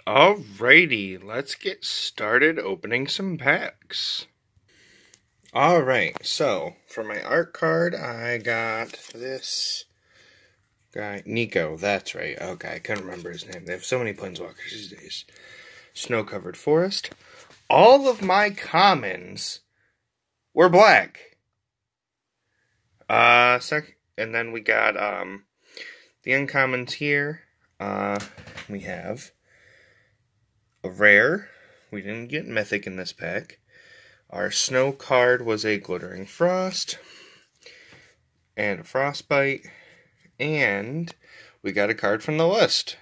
Alrighty, let's get started opening some packs. Alright, so for my art card, I got this guy, Nico, that's right. Okay, I couldn't remember his name. They have so many planeswalkers these days. Snow-covered forest. All of my commons were black. And then we got the uncommons here. We have a rare. We didn't get mythic in this pack. Our snow card was a glittering frost and a frostbite, and we got a card from the list.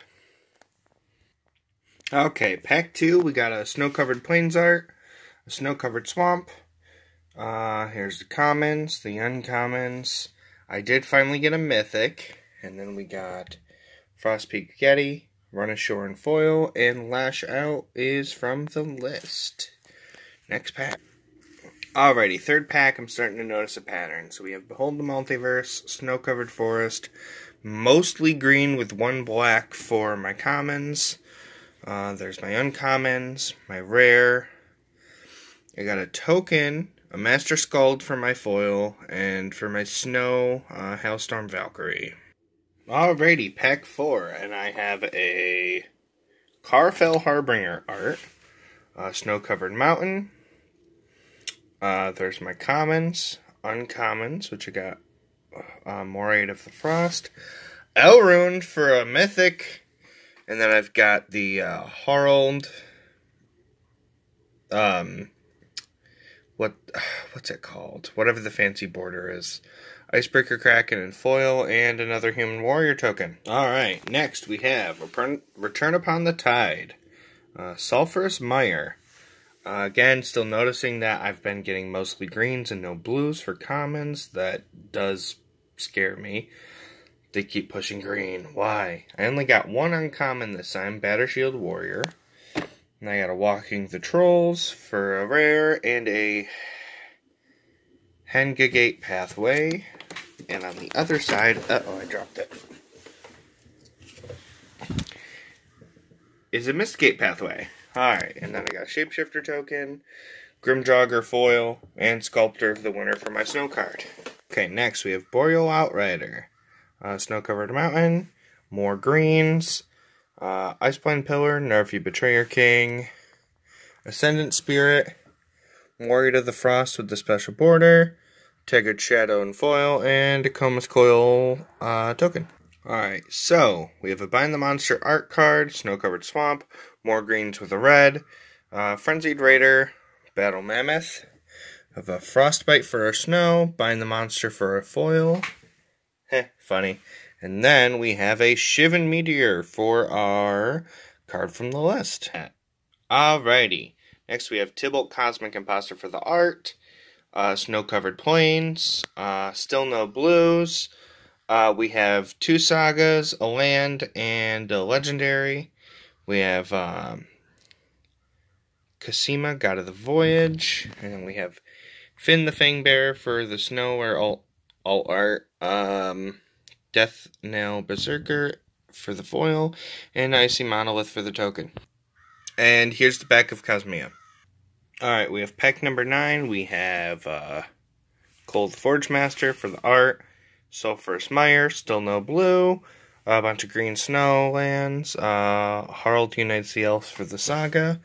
Okay, pack 2, we got a snow-covered plains art, a snow-covered swamp. Here's the commons, the uncommons. I did finally get a mythic, and then we got Frostpeak Getty, Run Ashore and Foil, and Lash Out is from the list. Next pack. Alrighty, third pack, I'm starting to notice a pattern. So we have Behold the Multiverse, Snow-Covered Forest, mostly green with one black for my commons. There's my uncommons, my rare. I got a token, a Master Skald for my foil, and for my snow, Hailstorm Valkyrie. Alrighty, pack 4, and I have a Carfell Harbinger art, Snow-Covered Mountain. There's my commons, uncommons, which I got Moraid of the Frost, Elrond for a mythic, and then I've got the Harald, what's it called? Whatever the fancy border is. Icebreaker Kraken and foil, and another Human Warrior token. Alright, next we have Return Upon the Tide, Sulphurous Mire. Again, still noticing that I've been getting mostly greens and no blues for commons. That does scare me. They keep pushing green. Why? I only got one uncommon this time, Battershield Warrior. And I got a Walking the Trolls for a rare, and a Hengagate Pathway. And on the other side, uh-oh, I dropped it, is a Mistgate Pathway. Alright, and then I got a Shapeshifter token, Grimjogger foil, and Sculptor of the Winter for my snow card. Okay, next we have Boreal Outrider, Snow-Covered Mountain, more greens, Iceblind Pillar, Nerfy Betrayer King, Ascendant Spirit, Warrior of the Frost with the special border, Teggard Shadow and foil, and a Comus Coil token. Alright, so we have a Bind the Monster art card, Snow-Covered Swamp, more greens with a red, Frenzied Raider, Battle Mammoth, have a Frostbite for our snow, Bind the Monster for a foil, funny, and then we have a Shivan Meteor for our card from the list. Alrighty, next we have Tybalt Cosmic Imposter for the art, Snow-Covered Plains, still no blues. We have 2 sagas, a land, and a legendary. We have Cosima, God of the Voyage, and we have Finn the Fangbearer for the snow or alt art, Death Nail Berserker for the foil, and Icy Monolith for the token. And here's the back of Cosmia. Alright, we have pack number 9. We have Cold the Forge Master for the art, Sulphurous Mire, still no blue, a bunch of green snow lands, Harald Unites the Elves for the saga,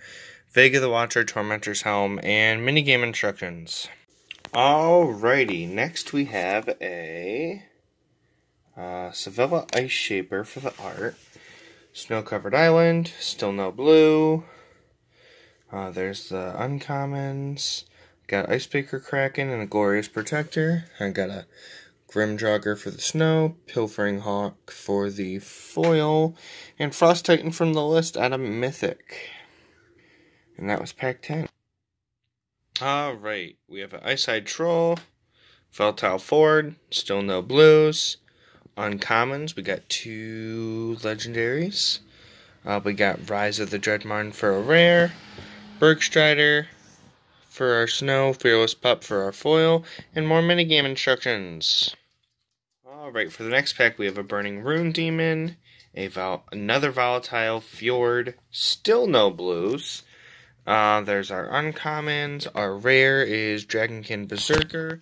Vega the Watcher, Tormentor's Helm, and minigame instructions. Alrighty, next we have a Sevilla Ice Shaper for the art, Snow-Covered Island, still no blue. There's the uncommons. Got Icebreaker Kraken and a Glorious Protector. I got a Grimjogger for the snow, Pilfering Hawk for the foil, and Frost Titan from the list out of Mythic. And that was pack 10. Alright, we have an Ice-Eyed Troll, Feltile Ford, still no blues. Uncommons, we got 2 legendaries. We got Rise of the Dreadmarn for a rare, Bergstrider for our snow, Fearless Pup for our foil, and more minigame instructions. Alright, for the next pack we have a Burning Rune Demon, Another volatile Fjord, still no blues. There's our uncommons. Our rare is Dragonkin Berserker.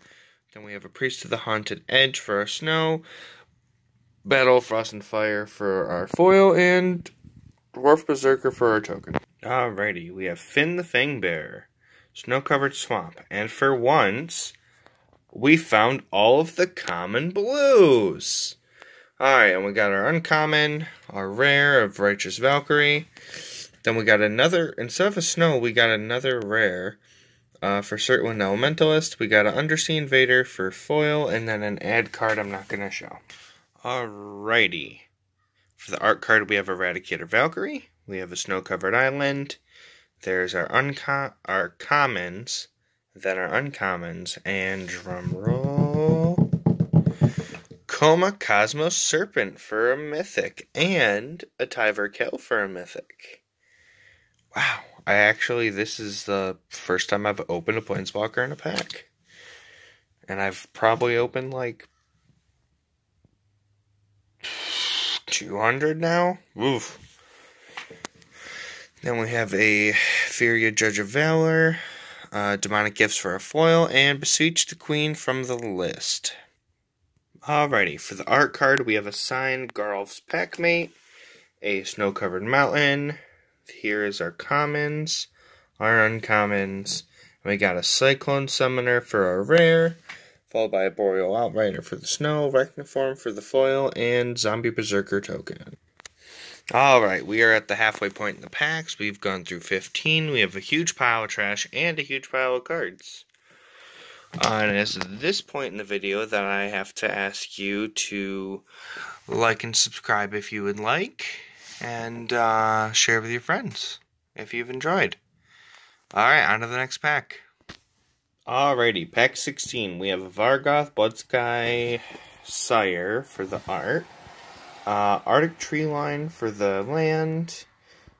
Then we have a Priest of the Haunted Edge for our snow. Battle Frost and Fire for our foil, and Dwarf Berserker for our token. Alrighty, we have Finn the Fangbearer, Snow-Covered Swamp, and for once, we found all of the common blues. Alright, and we got our uncommon, our rare of Righteous Valkyrie. Then we got another, instead of a snow, we got another rare for Certain Elementalist. We got an Undersea Invader for foil, and then an ad card I'm not going to show. Alrighty. For the art card, we have Eradicator Valkyrie. We have a Snow-Covered Island. There's our commons, then our uncommons, and drumroll, Coma Cosmos Serpent for a mythic, and a Tyverkill for a mythic. Wow, this is the first time I've opened a Planeswalker in a pack. And I've probably opened like 200 now? Oof. Then we have a Furia Judge of Valor, Demonic Gifts for a foil, and Beseech the Queen from the list. Alrighty, for the art card, we have a signed Garlf's Packmate, a Snow-Covered Mountain. Here is our commons, our uncommons. And we got a Cyclone Summoner for our rare, followed by a Boreal Outrider for the snow, Arachniform for the foil, and Zombie Berserker token. Alright, we are at the halfway point in the packs. We've gone through 15. We have a huge pile of trash and a huge pile of cards. And it's at this point in the video that I have to ask you to like and subscribe if you would like, and share with your friends if you've enjoyed. Alright, on to the next pack. Alrighty, pack 16. We have a Vargoth Bloodsky Sire for the art. Arctic Treeline for the land.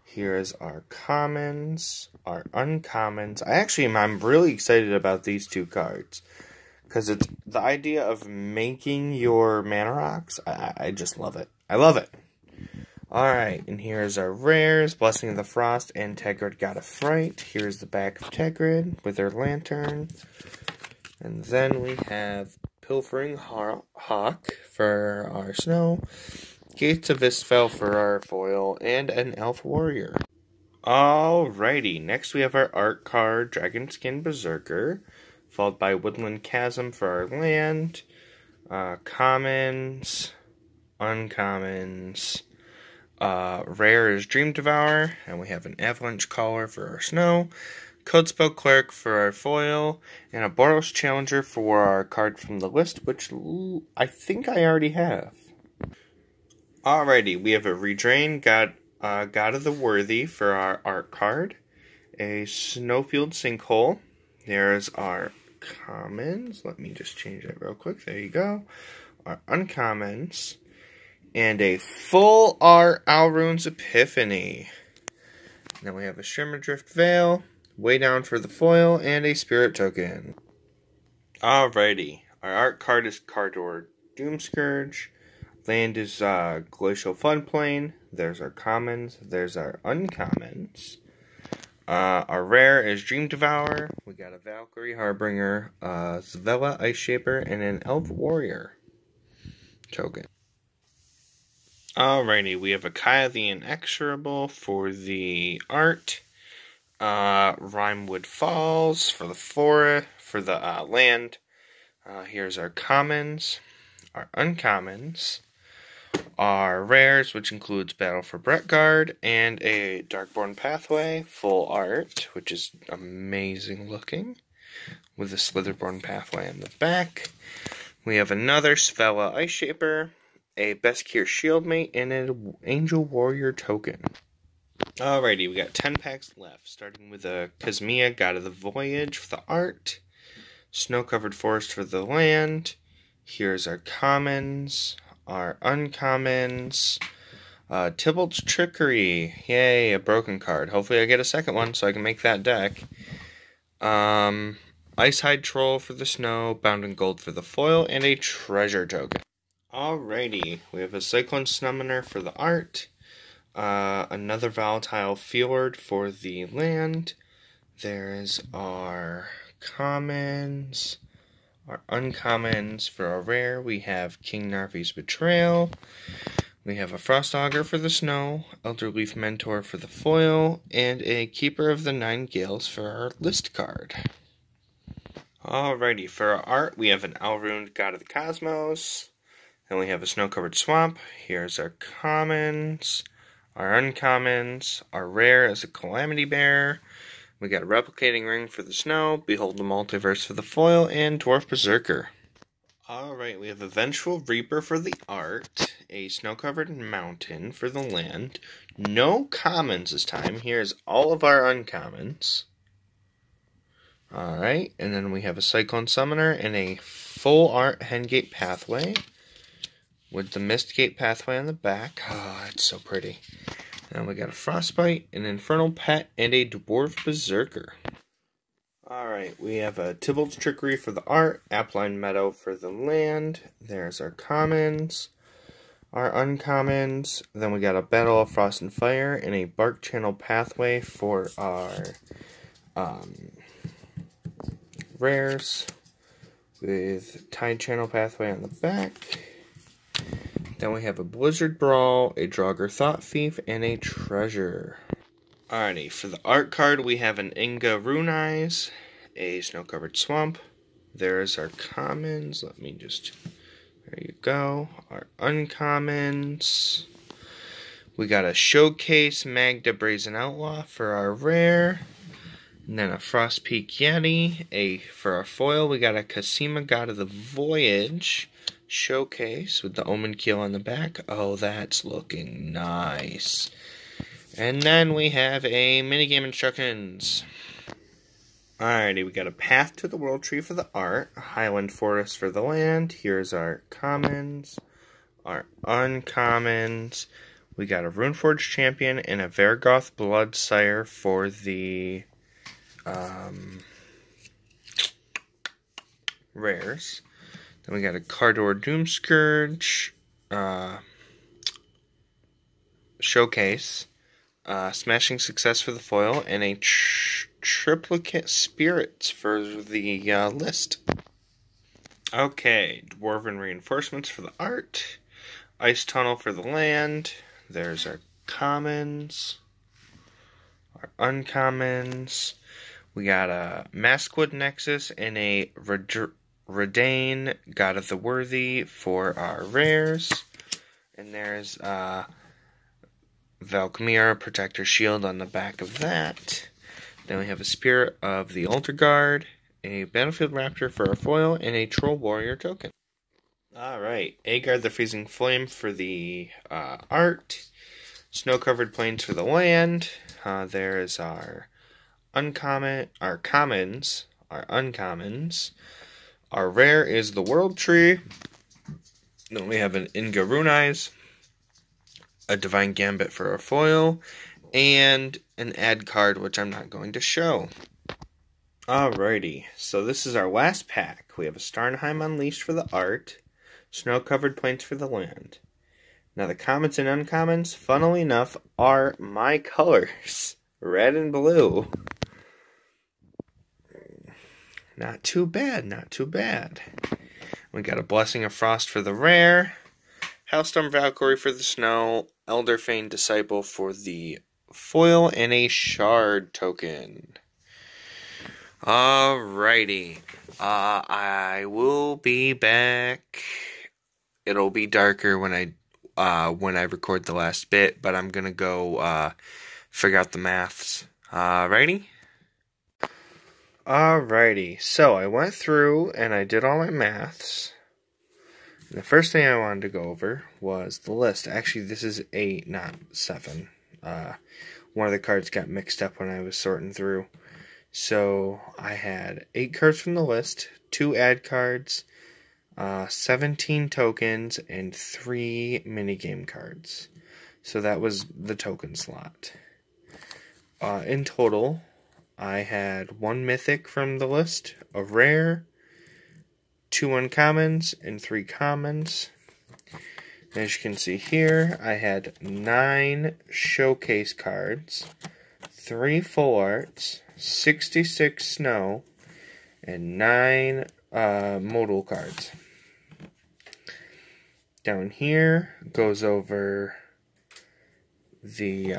Here is our commons, our uncommons. I'm really excited about these two cards, because it's the idea of making your mana rocks. I just love it. I love it. Alright, and here's our rares, Blessing of the Frost and Tegrid God of Fright. Here's the back of Tegrid with their lantern. And then we have Pilfering Hawk for our snow, Gates of Istfell for our foil, and an Elf Warrior. Alrighty, next we have our art card, Dragonskin Berserker, followed by Woodland Chasm for our land, commons, uncommons, rare is Dream Devourer, and we have an Avalanche Caller for our snow, Codespell Cleric for our foil, and a Boros Challenger for our card from the list, which I think I already have. Alrighty, we have a Redrain God of the Worthy for our art card, a Snowfield Sinkhole. There's our commons. Let me just change that real quick. There you go. Our uncommons, and a full art Alrune's Epiphany. Then we have a Shimmerdrift Veil, Way Down for the foil, and a Spirit token. Alrighty, our art card is Cardor Doomscourge. Land is Glacial Floodplain. There's our commons. There's our uncommons. Our rare is Dream Devourer. We got a Valkyrie Harbinger, Zvella Ice Shaper, and an Elf Warrior token. Alrighty, we have a Kaya the Inexorable for the art. Rimewood Falls for the land. Here's our commons, our uncommons, our rares, which includes Battle for Brettguard, and a Darkborn Pathway, full art, which is amazing looking, with a Slitherborn Pathway on the back. We have another Svella Ice Shaper, a Beskir Shieldmate, and an Angel Warrior token. Alrighty, we got 10 packs left, starting with a Kazmia God of the Voyage for the art, Snow-Covered Forest for the land. Here's our commons, our uncommons, Tybalt's Trickery, yay, a broken card. Hopefully I get a second one so I can make that deck. Icehide Troll for the snow, Bound in Gold for the foil, and a treasure token. Alrighty, we have a Cyclone Summoner for the art, another Volatile Fjord for the land. There's our commons, our uncommons for our rare. We have King Narvi's Betrayal. We have a Frost Augur for the snow, Elderleaf Mentor for the foil, and a Keeper of the Nine Gales for our list card. Alrighty, for our art, we have an Elrond, God of the Cosmos. Then we have a Snow-Covered Swamp. Here's our commons, our uncommons. Our rare is a Calamity Bear. We got a Replicating Ring for the snow, Behold the Multiverse for the foil, and Dwarf Berserker. Alright, we have a Vengeful Reaper for the art, a Snow-Covered Mountain for the land. No commons this time. Here's all of our uncommons. Alright, and then we have a Cyclone Summoner and a full art Hengate Pathway with the Mistgate Pathway on the back. Oh, it's so pretty. And we got a Frostbite, an Infernal Pet, and a Dwarf Berserker. Alright, we have a Tybalt's Trickery for the art, Appline Meadow for the land. There's our commons, our uncommons. Then we got a Battle of Frost and Fire and a Bark Channel Pathway for our rares, with Tide Channel Pathway on the back. Then we have a Blizzard Brawl, a Draugr Thought Thief, and a Treasure. Alrighty, for the art card, we have an Inga Rune Eyes, a Snow-Covered Swamp. There's our commons. Let me just... There you go. Our uncommons. We got a Showcase Magda Brazen Outlaw for our rare. And then a Frostpeak Yeti. For our foil, we got a Cassima God of the Voyage Showcase with the Omen Keel on the back. Oh, that's looking nice. And then we have a minigame instructions. Alrighty, we got a Path to the World Tree for the art, a Highland Forest for the land. Here's our commons, our uncommons. We got a Runeforge Champion and a Vergoth Bloodsire for the rares. Then we got a Cardor Doomscourge Showcase. Smashing Success for the foil, and a Triplicate Spirits for the list. Okay, Dwarven Reinforcements for the art, Ice Tunnel for the land. There's our commons, our uncommons. We got a Maskwood Nexus and a Redain, God of the Worthy for our rares. And there's Valkmir Protector Shield on the back of that. Then we have a Spirit of the Altar Guard, a Battlefield Raptor for our foil, and a Troll Warrior token. Alright, Aegard the Freezing Flame for the art, Snow-Covered Plains for the land. There's our commons, our uncommons. Our rare is the World Tree. Then we have an Inga Rune Eyes, a Divine Gambit for our foil, and an ad card, which I'm not going to show. Alrighty, so this is our last pack. We have a Starnheim Unleashed for the art, Snow-Covered Plains for the land. Now the commons and uncommons, funnily enough, are my colors, red and blue. Not too bad, not too bad. We got a Blessing of Frost for the rare, Hailstorm Valkyrie for the snow, Elderfane Disciple for the foil, and a Shard token. Alrighty. I will be back. It'll be darker when I record the last bit, but I'm gonna go figure out the maths. Righty? Alrighty. So I went through and I did all my maths. The first thing I wanted to go over was the list. Actually, this is 8, not 7. One of the cards got mixed up when I was sorting through. So I had 8 cards from the list, 2 ad cards, 17 tokens, and 3 minigame cards. So that was the token slot. In total, I had 1 mythic from the list, a rare, 2 uncommons, and 3 commons. As you can see here, I had 9 showcase cards, 3 full arts, 66 snow, and 9 modal cards. Down here goes over the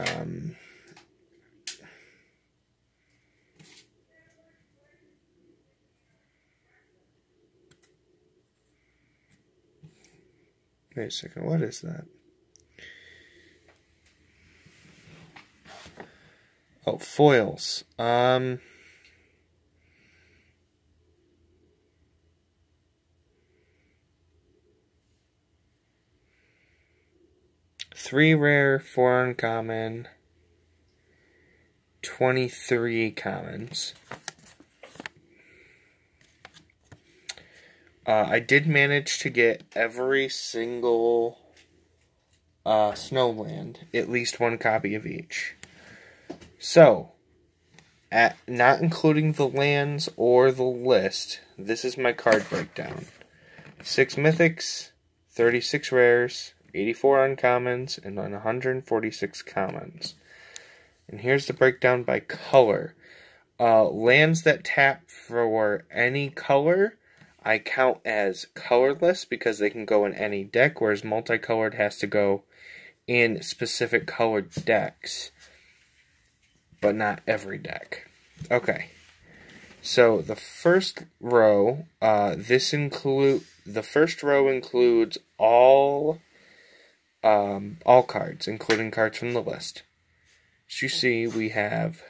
wait a second, what is that? Oh, foils. 3 rare, 4 uncommon, 23 commons. I did manage to get every single Snowland, at least 1 copy of each. So, not including the lands or the list, this is my card breakdown. 6 mythics, 36 rares, 84 uncommons, and 146 commons. And here's the breakdown by color. Lands that tap for any color, I count as colorless because they can go in any deck, whereas multicolored has to go in specific colored decks, but not every deck. Okay, so the first row, the first row includes all cards, including cards from the list. As you see, we have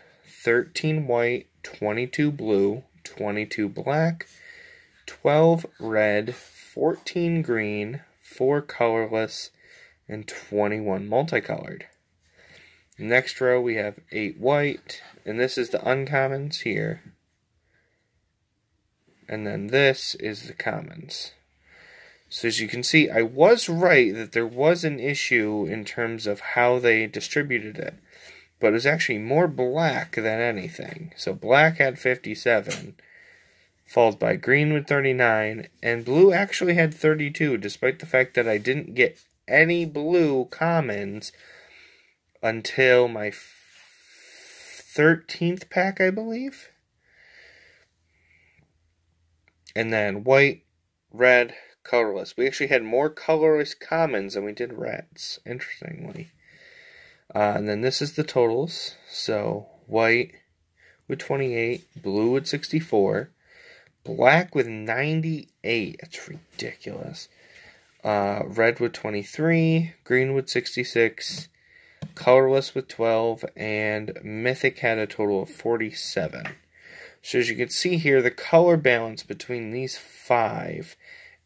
13 white, 22 blue, 22 black, 12 red, 14 green, 4 colorless, and 21 multicolored. Next row we have 8 white, and this is the uncommons here. And then this is the commons. So as you can see, I was right that there was an issue in terms of how they distributed it. But it was actually more black than anything. So black had 57, followed by green with 39, and blue actually had 32, despite the fact that I didn't get any blue commons until my 13th pack, I believe. And then white, red, colorless. We actually had more colorless commons than we did reds, interestingly. And then this is the totals. So white with 28, blue with 64, black with 98. That's ridiculous. Red with 23, green with 66, colorless with 12, and mythic had a total of 47. So as you can see here, the color balance between these 5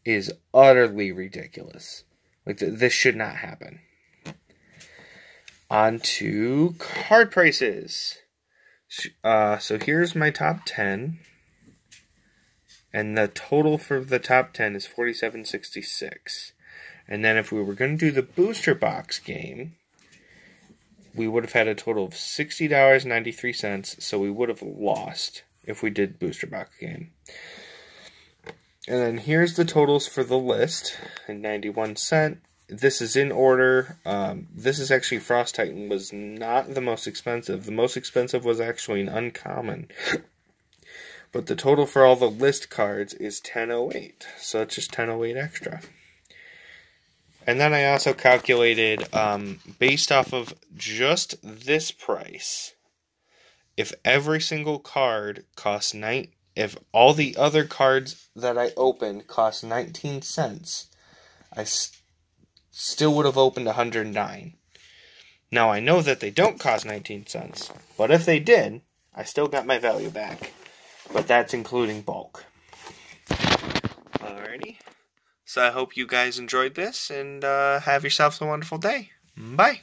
is utterly ridiculous. Like, this should not happen. On to card prices. So here's my top 10. And the total for the top 10 is $47.66. And then if we were going to do the booster box game, we would have had a total of $60.93. So we would have lost if we did booster box game. And then here's the totals for the list in 91 cents. This is in order. This is actually Frost Titan was not the most expensive. The most expensive was actually an uncommon. But the total for all the list cards is 1008. So it's just 1008 extra. And then I also calculated, based off of just this price, if every single card costs if all the other cards that I opened cost 19 cents, I still would have opened 109. Now, I know that they don't cost 19 cents, but if they did, I still got my value back. But that's including bulk. Alrighty. So I hope you guys enjoyed this, and have yourselves a wonderful day. Bye.